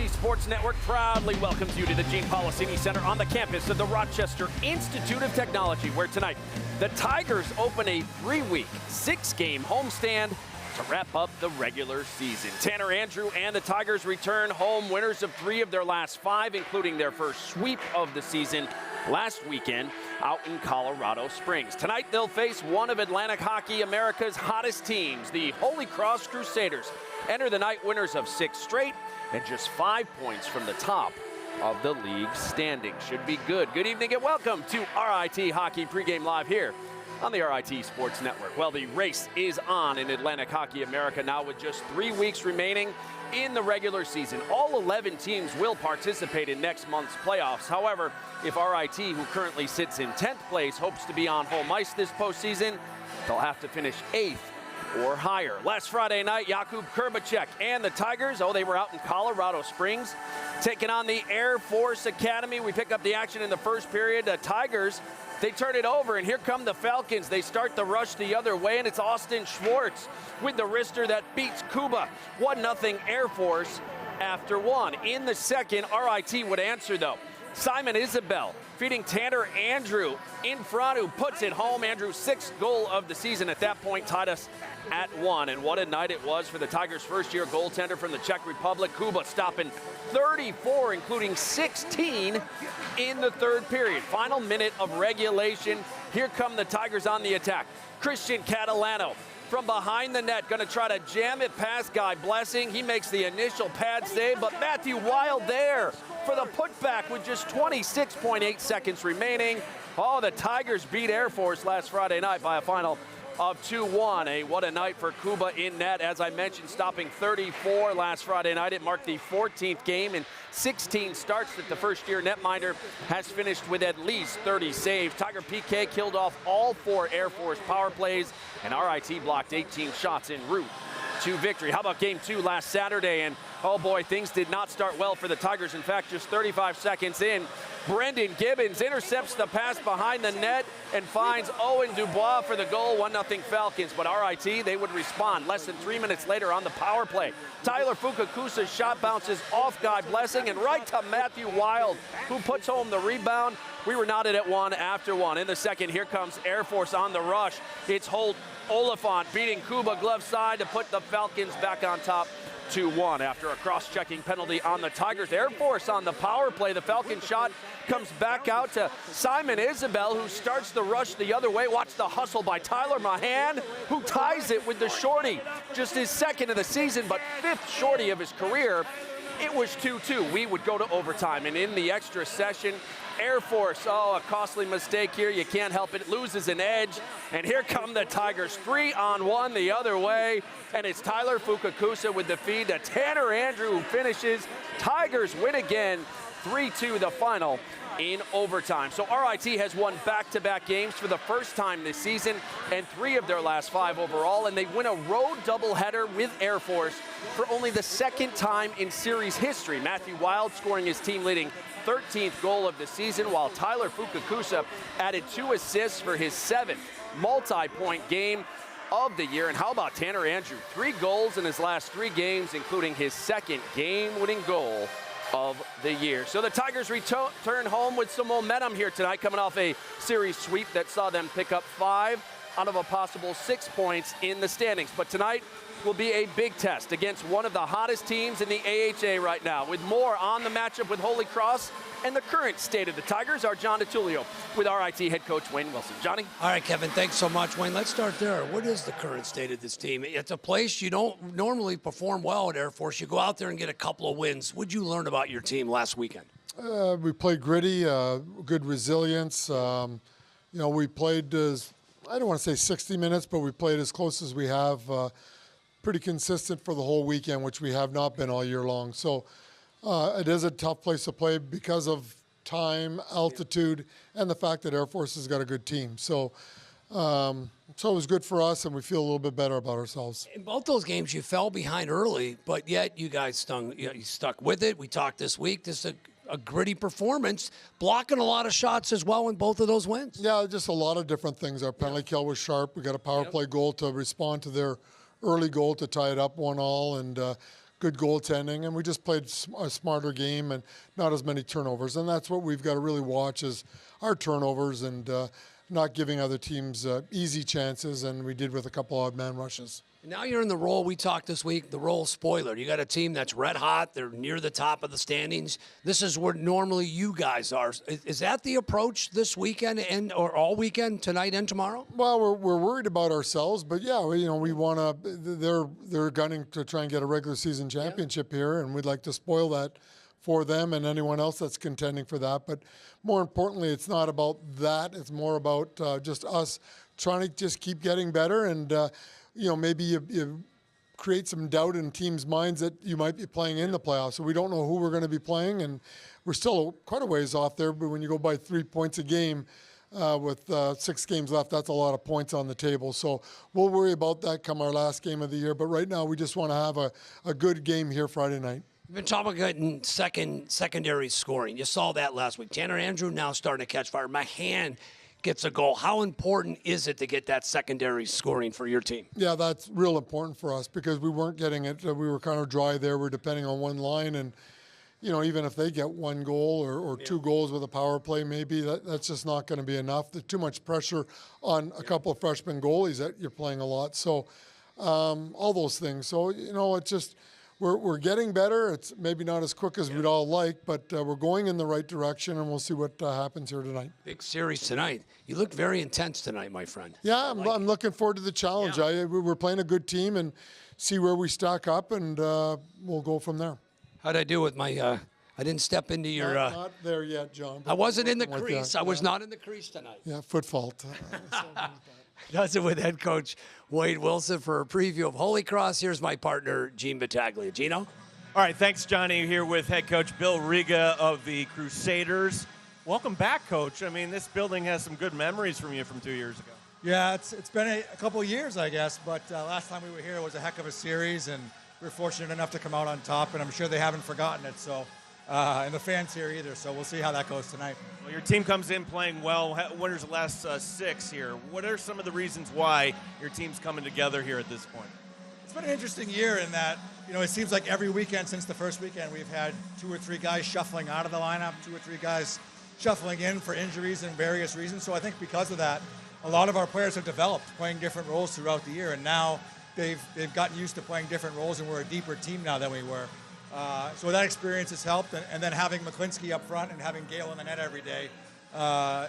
Sports Network proudly welcomes you to the Gene Policini Center on the campus of the Rochester Institute of Technology, where tonight the Tigers open a 3-week, 6-game homestand to wrap up the regular season. Tanner Andrew and the Tigers return home, winners of 3 of their last 5, including their first sweep of the season last weekend out in Colorado Springs. Tonight they'll face one of Atlantic Hockey America's hottest teams, the Holy Cross Crusaders. Enter the night winners of 6 straight and just 5 points from the top of the league standing. Should be good. Good evening and welcome to RIT Hockey Pregame Live here on the RIT Sports Network. Well, the race is on in Atlantic Hockey America now with just 3 weeks remaining in the regular season. All 11 teams will participate in next month's playoffs. However, if RIT, who currently sits in 10th place, hopes to be on home ice this postseason, they'll have to finish 8th or higher. Last Friday night, Jakub Kurbacek and the Tigers, they were out in Colorado Springs, taking on the Air Force Academy. We pick up the action in the first period. The Tigers, they turn it over, and here come the Falcons. They start the rush the other way, and it's Austin Schwartz with the wrister that beats Kuba. 1-0 Air Force after 1. In the second, RIT would answer, though. Simon Isabel feeding Tanner Andrew in front, who puts it home. Andrew's 6th goal of the season at that point tied us at 1. And what a night it was for the Tigers' first-year goaltender from the Czech Republic. Kuba stopping 34, including 16 in the third period. Final minute of regulation. Here come the Tigers on the attack. Christian Catalano from behind the net, going to try to jam it past Guy Blessing. He makes the initial pad save, but Matthew Wild there for the putback with just 26.8 seconds remaining. The Tigers beat Air Force last Friday night by a final of 2-1. What a night for Kuba in net. As I mentioned, stopping 34 last Friday night. It marked the 14th game in 16 starts that the first-year netminder has finished with at least 30 saves. Tiger PK killed off all 4 Air Force power plays, and RIT blocked 18 shots en route to victory. How about game 2 last Saturday? And oh boy, things did not start well for the Tigers. In fact, just 35 seconds in, Brendan Gibbons intercepts the pass behind the net and finds Owen Dubois for the goal. 1-0 Falcons, but RIT, they would respond less than 3 minutes later on the power play. Tyler Fukakusa's shot bounces off Guy Blessing and right to Matthew Wild, who puts home the rebound. We were knotted at 1 after 1. In the second, here comes Air Force on the rush. It's Holt Oliphant beating Kuba glove side to put the Falcons back on top 2-1 after a cross-checking penalty on the Tigers. Air Force on the power play. The Falcon shot comes back out to Simon Isabel, who starts the rush the other way. Watch the hustle by Tyler Mahan, who ties it with the shorty. Just his 2nd of the season, but 5th shorty of his career. It was 2-2. We would go to overtime, and in the extra session, Air Force, a costly mistake here. You can't help it. It loses an edge. And here come the Tigers, 3-on-1 the other way. And it's Tyler Fukakusa with the feed to Tanner Andrew, who finishes. Tigers win again, 3-2 the final in overtime. So RIT has won back-to-back games for the first time this season and 3 of their last 5 overall. And they win a road doubleheader with Air Force for only the 2nd time in series history. Matthew Wild scoring his team-leading 13th goal of the season, while Tyler Fukakusa added 2 assists for his 7th multi-point game of the year. And how about Tanner Andrew? 3 goals in his last 3 games, including his 2nd game-winning goal of the year. So the Tigers return home with some momentum here tonight, coming off a series sweep that saw them pick up 5 out of a possible 6 points in the standings. But tonight will be a big test against one of the hottest teams in the AHA right now. With more on the matchup with Holy Cross and the current state of the Tigers, our John DeTulio with RIT head coach Wayne Wilson. Johnny? All right, Kevin, thanks so much. Wayne, let's start there. What is the current state of this team? It's a place you don't normally perform well at Air Force. You go out there and get a couple of wins. What did you learn about your team last weekend? We played gritty, good resilience. We played, I don't want to say 60 minutes, but we played as close as we have. Pretty consistent for the whole weekend, which we have not been all year long. So it is a tough place to play because of time, altitude, and the fact that Air Force has got a good team. So it was good for us, and we feel a little bit better about ourselves. In both those games, you fell behind early, but yet you guys you stuck with it. We talked this week. This is a gritty performance, blocking a lot of shots as well in both of those wins. Yeah, just a lot of different things. Our penalty kill was sharp. We got a power play goal to respond to their early goal to tie it up 1-1, and good goaltending, and we just played a smarter game and not as many turnovers. And that's what we've got to really watch is our turnovers and not giving other teams easy chances, and we did with a couple odd man rushes. Now you're in the role we talked this week, the role spoiler. You got a team that's red hot. They're near the top of the standings. This is where normally you guys are. Is that the approach this weekend or all weekend, tonight and tomorrow? Well, we're worried about ourselves, but yeah, we want to. They're gunning to try and get a regular season championship here, and we'd like to spoil that for them and anyone else that's contending for that. But more importantly, it's not about that. It's more about just us trying to just keep getting better and. Maybe you create some doubt in teams' minds that you might be playing in the playoffs. So we don't know who we're going to be playing, and we're still quite a ways off there. But when you go by 3 points a game with 6 games left, that's a lot of points on the table. So we'll worry about that come our last game of the year. But right now, we just want to have a good game here Friday night. You've been talking about secondary scoring. You saw that last week. Tanner Andrew now starting to catch fire. Mahan gets a goal. How important is it to get that secondary scoring for your team? Yeah, that's real important for us because we weren't getting it. We were kind of dry there. We're depending on one line, and even if they get 1 goal or 2 goals with a power play, maybe that's just not going to be enough. There's too much pressure on a couple of freshman goalies that you're playing a lot. So all those things. So it's just. We're getting better. It's maybe not as quick as we'd all like, but we're going in the right direction, and we'll see what happens here tonight. Big series tonight. You look very intense tonight, my friend. Yeah, I'm looking forward to the challenge. Yeah. We're playing a good team and see where we stack up, and we'll go from there. How'd I do with my I didn't step into your... Not there yet, John. I wasn't in the crease. I was not in the crease tonight. Yeah, foot fault. Does it with head coach Wade Wilson for a preview of Holy Cross. Here's my partner, Gene Battaglia. Gino? All right, thanks, Johnny. Here with head coach Bill Riga of the Crusaders. Welcome back, Coach. I mean, this building has some good memories from you from 2 years ago. Yeah, it's been a couple of years, I guess, but last time we were here, it was a heck of a series, and we were fortunate enough to come out on top, and I'm sure they haven't forgotten it, so, and the fans here either, so we'll see how that goes tonight. Well, your team comes in playing well, winners the last 6 here. What are some of the reasons why your team's coming together here at this point? It's been an interesting year in that, it seems like every weekend since the first weekend, we've had 2 or 3 guys shuffling out of the lineup, 2 or 3 guys shuffling in for injuries and various reasons. So I think because of that, a lot of our players have developed playing different roles throughout the year, and now they've gotten used to playing different roles, and we're a deeper team now than we were. So that experience has helped, and then having McClinsky up front and having Gale in the net every day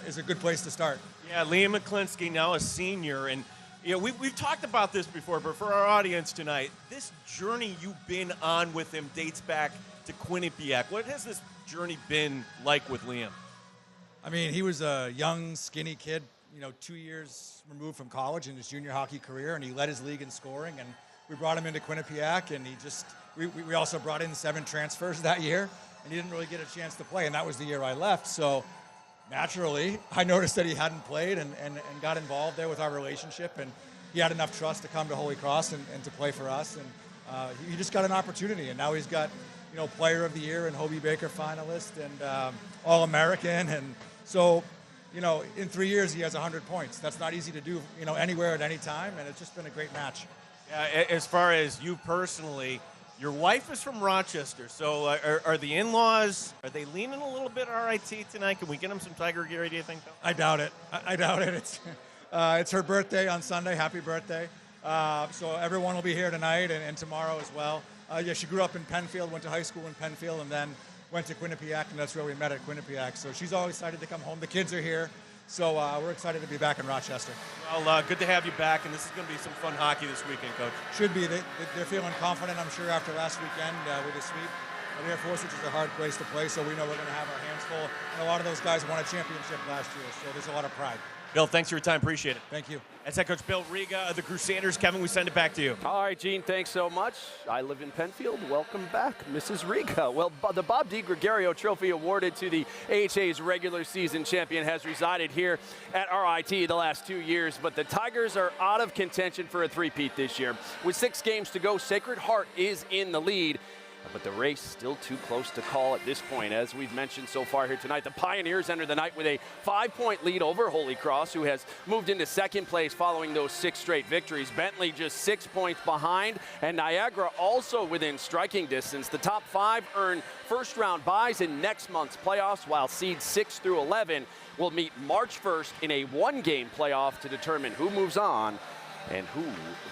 is a good place to start. Yeah, Liam McClinsky, now a senior, and we've talked about this before, but for our audience tonight, this journey you've been on with him dates back to Quinnipiac. What has this journey been like with Liam? I mean, he was a young, skinny kid, 2 years removed from college in his junior hockey career, and he led his league in scoring, and we brought him into Quinnipiac, and we also brought in 7 transfers that year, and he didn't really get a chance to play, and that was the year I left. So naturally, I noticed that he hadn't played and got involved there with our relationship, and he had enough trust to come to Holy Cross and to play for us, and he just got an opportunity, and now he's got, Player of the Year and Hobie Baker finalist and All-American, and so, in 3 years he has 100 points. That's not easy to do, anywhere at any time, and it's just been a great match. Yeah, as far as you personally, your wife is from Rochester, so are the in-laws, are they leaning a little bit RIT tonight? Can we get them some Tiger gear, do you think, Bill? I doubt it. I doubt it. It's her birthday on Sunday. Happy birthday. So everyone will be here tonight and tomorrow as well. She grew up in Penfield, went to high school in Penfield, and then went to Quinnipiac, and that's where we met at Quinnipiac. So she's all excited to come home. The kids are here. So we're excited to be back in Rochester. Well, good to have you back, and this is going to be some fun hockey this weekend, Coach. Should be. They're feeling confident, I'm sure, after last weekend with the sweep at Air Force, which is a hard place to play, so we know we're going to have our hands full. And a lot of those guys won a championship last year, so there's a lot of pride. Bill, thanks for your time. Appreciate it. Thank you. That's head coach Bill Riga of the Crusaders. Kevin, we send it back to you. All right, Gene, thanks so much. I live in Penfield. Welcome back, Mrs. Riga. Well, the Bob DiGregorio Trophy awarded to the AHA's regular season champion has resided here at RIT the last 2 years, but the Tigers are out of contention for a three-peat this year. With 6 games to go, Sacred Heart is in the lead. But the race still too close to call at this point. As we've mentioned so far here tonight, the Pioneers enter the night with a 5-point lead over Holy Cross, who has moved into second place following those 6 straight victories. Bentley just 6 points behind, and Niagara also within striking distance. The top 5 earn first-round byes in next month's playoffs, while seeds 6 through 11 will meet March 1st in a 1-game playoff to determine who moves on and who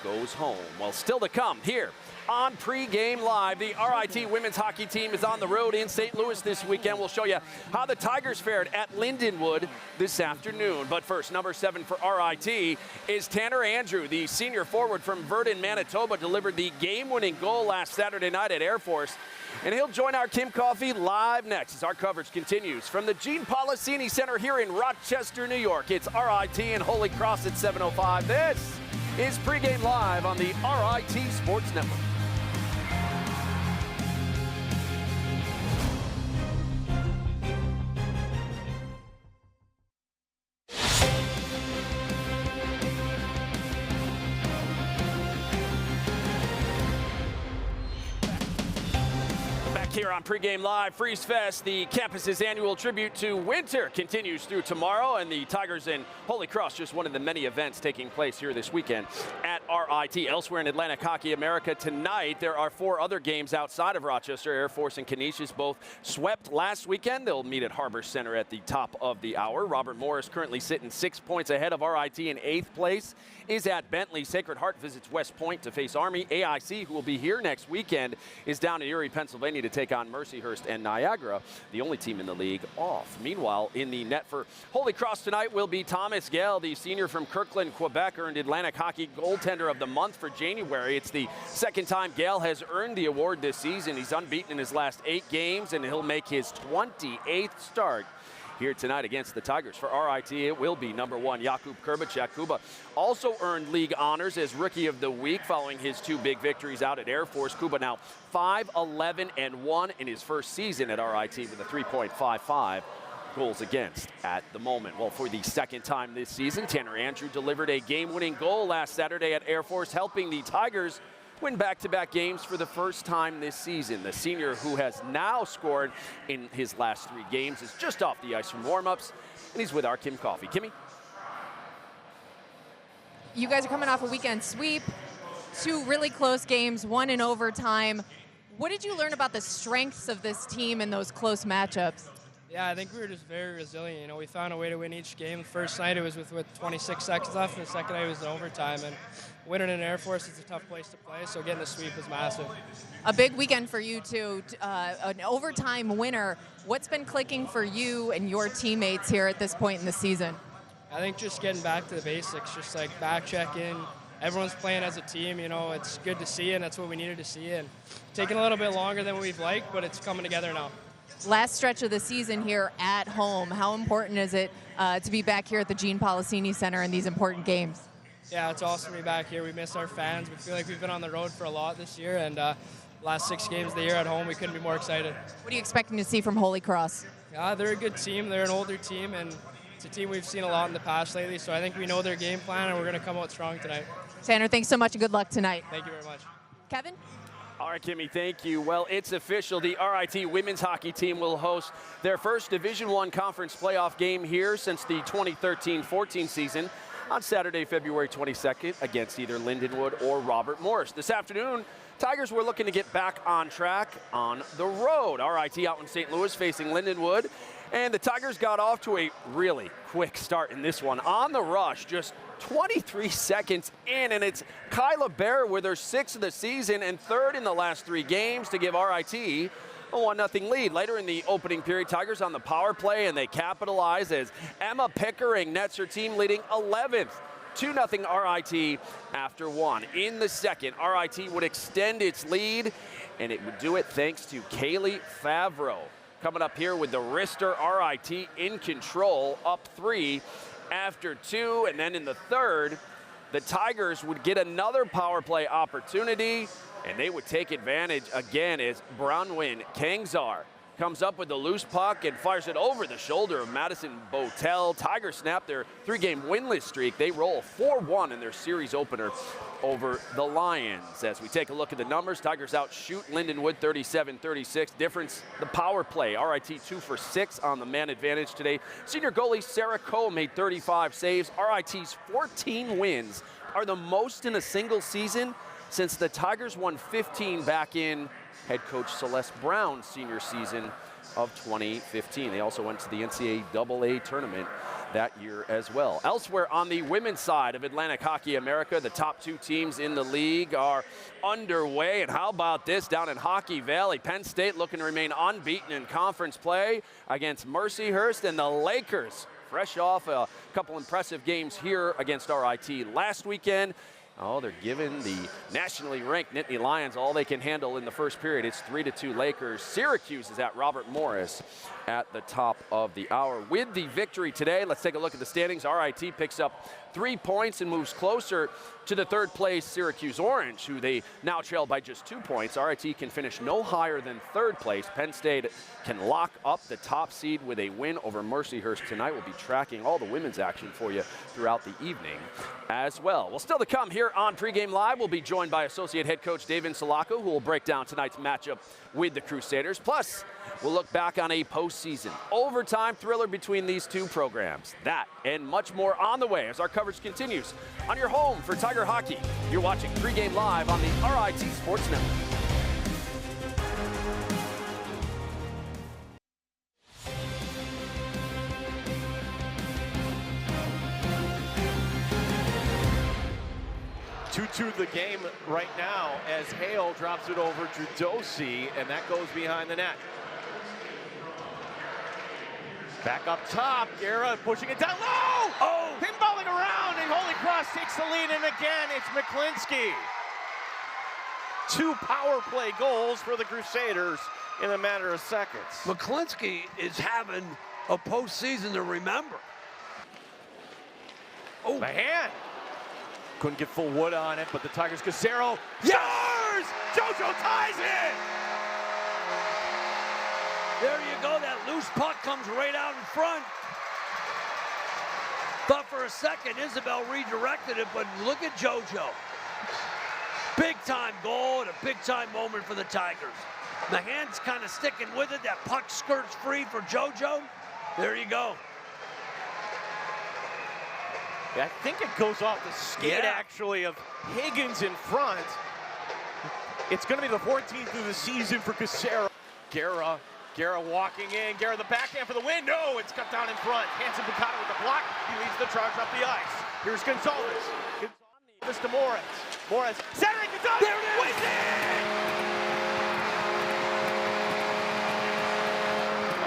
goes home. Well, still to come here on Pregame Live. The RIT women's hockey team is on the road in St. Louis this weekend. We'll show you how the Tigers fared at Lindenwood this afternoon. But first, number 7 for RIT is Tanner Andrew. The senior forward from Verdun, Manitoba, delivered the game-winning goal last Saturday night at Air Force. And he'll join our Kim Coffee live next as our coverage continues from the Gene Policini Center here in Rochester, New York. It's RIT and Holy Cross at 7:05. This is Pregame Live on the RIT Sports Network. Here on Pregame Live, Freeze Fest, the campus's annual tribute to winter, continues through tomorrow, and the Tigers and Holy Cross, just one of the many events taking place here this weekend at RIT. Elsewhere in Atlantic Hockey America tonight, there are 4 other games outside of Rochester. Air Force and Canisius both swept last weekend. They'll meet at Harbor Center at the top of the hour. Robert Morris, currently sitting 6 points ahead of RIT in 8th place, is at Bentley. Sacred Heart visits West Point to face Army. AIC, who will be here next weekend, is down in Erie, Pennsylvania to take on Mercyhurst and Niagara, the only team in the league off. Meanwhile, in the net for Holy Cross tonight will be Thomas Gale, the senior from Kirkland, Quebec, earned Atlantic Hockey Goaltender of the Month for January. It's the second time Gale has earned the award this season. He's unbeaten in his last 8 games, and he'll make his 28th start here tonight against the Tigers. For RIT, it will be number 1, Jakub Kurbacek. Kuba also earned league honors as Rookie of the Week following his 2 big victories out at Air Force. Kuba now 5-11-1 in his first season at RIT with a 3.55 goals against at the moment. Well, for the second time this season, Tanner Andrew delivered a game-winning goal last Saturday at Air Force, helping the Tigers win back-to-back games for the first time this season. The senior, who has now scored in his last 3 games, is just off the ice from warm-ups, and he's with our Kim Coffee. Kimmy? You guys are coming off a weekend sweep, 2 really close games, 1 in overtime. What did you learn about the strengths of this team in those close matchups? Yeah, I think we were just very resilient. You know, we found a way to win each game. The first night it was with 26 seconds left, and the second night it was in overtime. And winning in Air Force is a tough place to play, so getting a sweep was massive. A big weekend for you, too. An overtime winner. What's been clicking for you and your teammates here at this point in the season? I think just getting back to the basics, just like back checking. Everyone's playing as a team. You know, it's good to see, and that's what we needed to see. And taking a little bit longer than we've liked, but it's coming together now. Last stretch of the season here at home. How important is it to be back here at the Gene Policini Center in these important games? Yeah, it's awesome to be back here. We miss our fans. We feel like we've been on the road for a lot this year, and last 6 games of the year at home, we couldn't be more excited. What are you expecting to see from Holy Cross? They're a good team. They're an older team, and it's a team we've seen a lot in the past lately, so I think we know their game plan, and we're going to come out strong tonight. Tanner, thanks so much, and good luck tonight. Thank you very much. Kevin? All right, Kimmy, thank you. Well, it's official. The RIT women's hockey team will host their first Division I conference playoff game here since the 2013-14 season on Saturday, February 22nd against either Lindenwood or Robert Morris. This afternoon, Tigers were looking to get back on track on the road. RIT out in St. Louis facing Lindenwood. And the Tigers got off to a really quick start in this one. On the rush, just 23 seconds in, and it's Kyla Bear with her 6th of the season and 3rd in the last 3 games to give RIT a 1-0 lead. Later in the opening period, Tigers on the power play, and they capitalize as Emma Pickering nets her team leading 11th. 2-0 RIT after 1. In the second, RIT would extend its lead, and it would do it thanks to Kaylee Favreau. Coming up here with the wrister, RIT in control, up 3 after 2, and then in the third, the Tigers would get another power play opportunity, and they would take advantage again as Bronwyn Kangzar comes up with the loose puck and fires it over the shoulder of Madison Botel. Tigers snap their 3-game winless streak. They roll 4-1 in their series opener over the Lions. As we take a look at the numbers, Tigers outshoot Lindenwood 37-36. Difference, the power play. RIT 2 for 6 on the man advantage today. Senior goalie Sarah Coe made 35 saves. RIT's 14 wins are the most in a single season since the Tigers won 15 back in head coach Celeste Brown's senior season of 2015. They also went to the NCAA tournament that year as well. Elsewhere on the women's side of Atlantic Hockey America, the top 2 teams in the league are underway. And how about this down in Hockey Valley? Penn State looking to remain unbeaten in conference play against Mercyhurst, and the Lakers fresh off a couple impressive games here against RIT last weekend. Oh, they're giving the nationally ranked Nittany Lions all they can handle in the first period. It's 3-2 Lakers. Syracuse is at Robert Morris at the top of the hour. With the victory today, let's take a look at the standings. RIT picks up 3 points and moves closer to the third place Syracuse Orange, who they now trail by just 2 points. RIT can finish no higher than third place. Penn State can lock up the top seed with a win over Mercyhurst tonight. We'll be tracking all the women's action for you throughout the evening as well. Well, still to come here on Pregame Live, we'll be joined by Associate Head Coach David Salako, who will break down tonight's matchup with the Crusaders. Plus, we'll look back on a postseason overtime thriller between these two programs. That and much more on the way as our coverage continues on your home for Tiger Hockey. You're watching Pregame Live on the RIT Sports Network. To the game right now as Hale drops it over to Dosi, and that goes behind the net. Back up top, Guerra pushing it down low! Oh! Pinballing around, and Holy Cross takes the lead, and again, it's McClinsky. 2 power play goals for the Crusaders in a matter of seconds. McClinsky is having a postseason to remember. Oh, the hand. Couldn't get full wood on it, but the Tigers, Casero, scores! JoJo ties it! There you go, that loose puck comes right out in front. Thought for a second Isabel redirected it, but look at JoJo. Big time goal and a big time moment for the Tigers. The hand's kind of sticking with it, that puck skirts free for JoJo. There you go. I think it goes off the skate, actually, of Higgins in front. It's going to be the 14th of the season for Casero. Guerra walking in. Guerra the backhand for the win. No, it's cut down in front. Hanson Picado with the block. He leads the charge up the ice. Here's Gonzalez. This to Morris. Morris. Saturday Gonzalez. There it is. Wins it!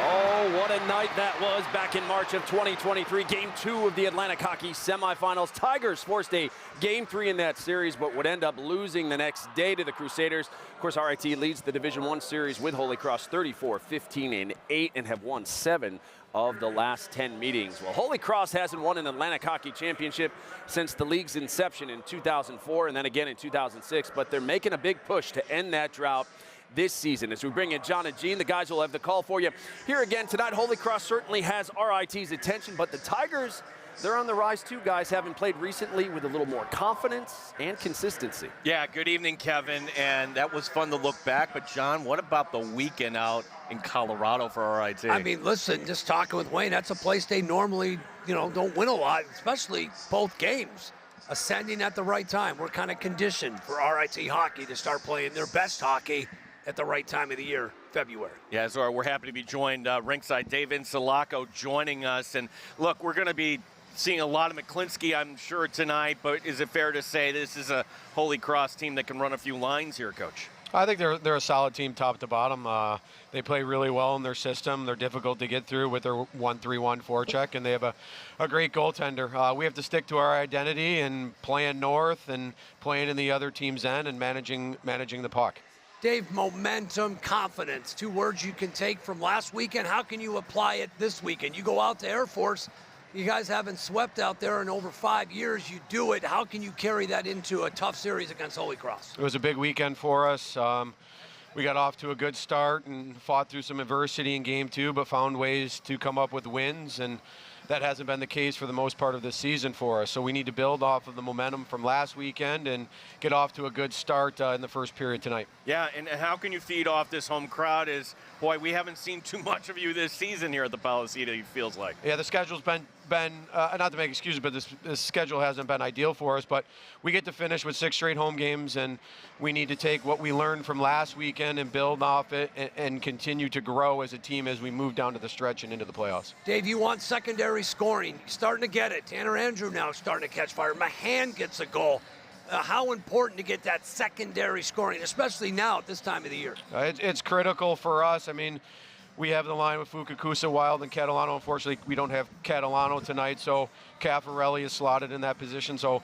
Oh, what a night that was back in March of 2023. Game 2 of the Atlantic Hockey semifinals. Tigers forced a Game 3 in that series, but would end up losing the next day to the Crusaders. Of course, RIT leads the Division I series with Holy Cross 34-15-8 and have won 7 of the last 10 meetings. Well, Holy Cross hasn't won an Atlantic Hockey Championship since the league's inception in 2004 and then again in 2006, but they're making a big push to end that drought this season. As we bring in John and Gene, the guys will have the call for you here again tonight. Holy Cross certainly has RIT's attention, but the Tigers, they're on the rise too, guys, having played recently with a little more confidence and consistency. Yeah, good evening, Kevin, and that was fun to look back, but John, what about the weekend out in Colorado for RIT? I mean, listen, just talking with Wayne, that's a place they normally, don't win a lot, especially both games. Ascending at the right time. We're kind of conditioned for RIT hockey to start playing their best hockey at the right time of the year, February. Yeah, so we're happy to be joined ringside. David Salako joining us. And look, we're going to be seeing a lot of McClinsky, I'm sure, tonight. But is it fair to say this is a Holy Cross team that can run a few lines here, Coach? I think they're a solid team top to bottom. They play really well in their system. They're difficult to get through with their 1-3-1 forecheck, and they have a great goaltender. We have to stick to our identity and playing north and playing in the other team's end and managing the puck. Dave, momentum, confidence, 2 words you can take from last weekend. How can you apply it this weekend? You go out to Air Force. You guys haven't swept out there in over 5 years. You do it. How can you carry that into a tough series against Holy Cross? It was a big weekend for us. we got off to a good start and fought through some adversity in game 2, but found ways to come up with wins, and that hasn't been the case for the most part of this season for us. So we need to build off of the momentum from last weekend and get off to a good start in the first period tonight. Yeah, and how can you feed off this home crowd? Boy, we haven't seen too much of you this season here at the Palisade, it feels like. Yeah, the schedule's been not to make excuses, but this schedule hasn't been ideal for us. But we get to finish with 6 straight home games, and we need to take what we learned from last weekend and build off it and continue to grow as a team as we move down to the stretch and into the playoffs. Dave, you want secondary scoring. Starting to get it. Tanner Andrew now starting to catch fire. Mahan gets a goal. How important to get that secondary scoring, especially now at this time of the year? It's critical for us. I mean, we have the line with Fukakusa, Wild, and Catalano. Unfortunately, we don't have Catalano tonight, so Caffarelli is slotted in that position. So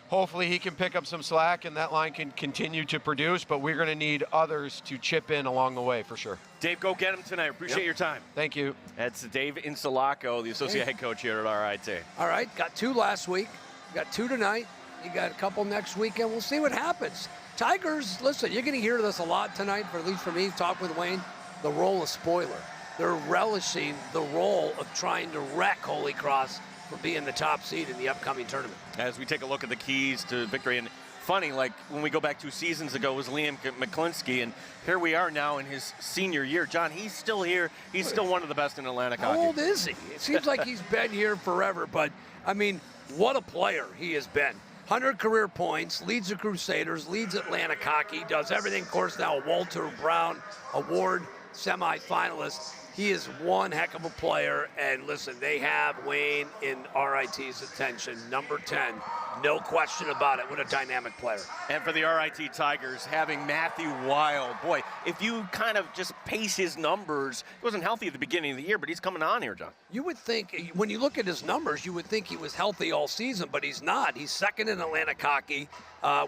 hopefully he can pick up some slack and that line can continue to produce, but we're going to need others to chip in along the way for sure. Dave, go get him tonight. Appreciate your time. Thank you. That's Dave Insulaco, the associate head coach here at RIT. All right, got 2 last week. Got 2 tonight. You got a couple next weekend. We'll see what happens. Tigers, listen, you're going to hear this a lot tonight, or at least for me, talk with Wayne, the role of spoiler. They're relishing the role of trying to wreck Holy Cross for being the top seed in the upcoming tournament. As we take a look at the keys to victory, and funny, like when we go back 2 seasons ago, it was Liam McClinsky, and here we are now in his senior year. John, he's still here. He's still one of the best in Atlantic hockey. How old is he? It seems like he's been here forever, but, I mean, what a player he has been. 100 career points, leads the Crusaders, leads Atlantic hockey, does everything. Of course, now a Walter Brown Award semifinalist. He is one heck of a player, and listen, they have Wayne in RIT's attention. Number 10, no question about it. What a dynamic player. And for the RIT Tigers, having Matthew Wild, boy, if you kind of just pace his numbers, he wasn't healthy at the beginning of the year, but he's coming on here, John. You would think, when you look at his numbers, you would think he was healthy all season, but he's not. He's second in Atlantic hockey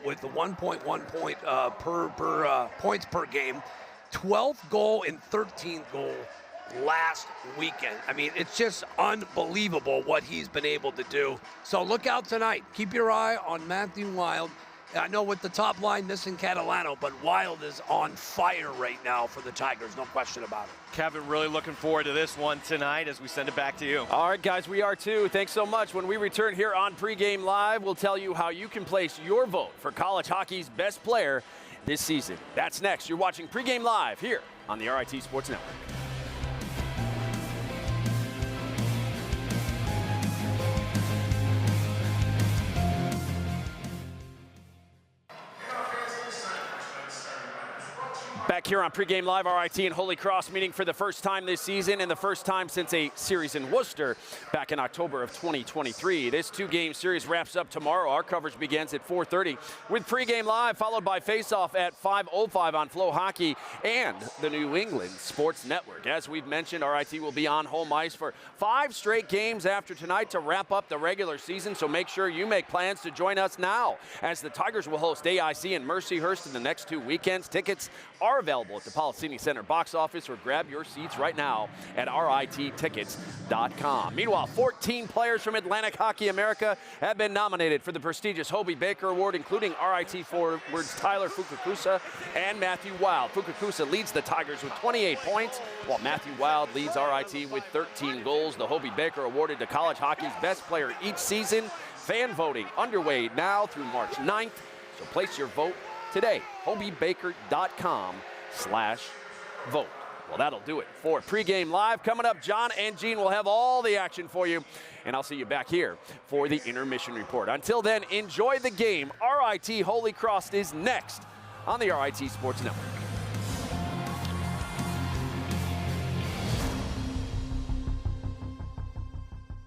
with the 1.1 point per points per game, 12th goal and 13th goal last weekend. I mean, it's just unbelievable what he's been able to do. So look out tonight. Keep your eye on Matthew Wild. I know with the top line missing Catalano, but Wild is on fire right now for the Tigers, no question about it. Kevin, really looking forward to this one tonight as we send it back to you. All right, guys, we are too. Thanks so much. When we return here on Pregame Live, we'll tell you how you can place your vote for college hockey's best player this season. That's next. You're watching Pregame Live here on the RIT Sports Network. Back here on Pregame Live, RIT and Holy Cross meeting for the first time this season and the first time since a series in Worcester back in October of 2023. This 2-game series wraps up tomorrow. Our coverage begins at 4:30 with Pregame Live, followed by Face-Off at 5:05 on Flow Hockey and the New England Sports Network. As we've mentioned, RIT will be on home ice for 5 straight games after tonight to wrap up the regular season, so make sure you make plans to join us now as the Tigers will host AIC in Mercyhurst in the next 2 weekends. Tickets are available at the Policini Center box office, or grab your seats right now at RITtickets.com. Meanwhile, 14 players from Atlantic Hockey America have been nominated for the prestigious Hobie Baker Award, including RIT forwards Tyler Fukakusa and Matthew Wild. Fukakusa leads the Tigers with 28 points, while Matthew Wild leads RIT with 13 goals. The Hobie Baker awarded to college hockey's best player each season. Fan voting underway now through March 9th, so place your vote today. HobieBaker.com/vote. Well, that'll do it for Pregame Live. Coming up, John and Gene will have all the action for you, and I'll see you back here for the intermission report. Until then, enjoy the game. RIT Holy Cross is next on the RIT Sports Network.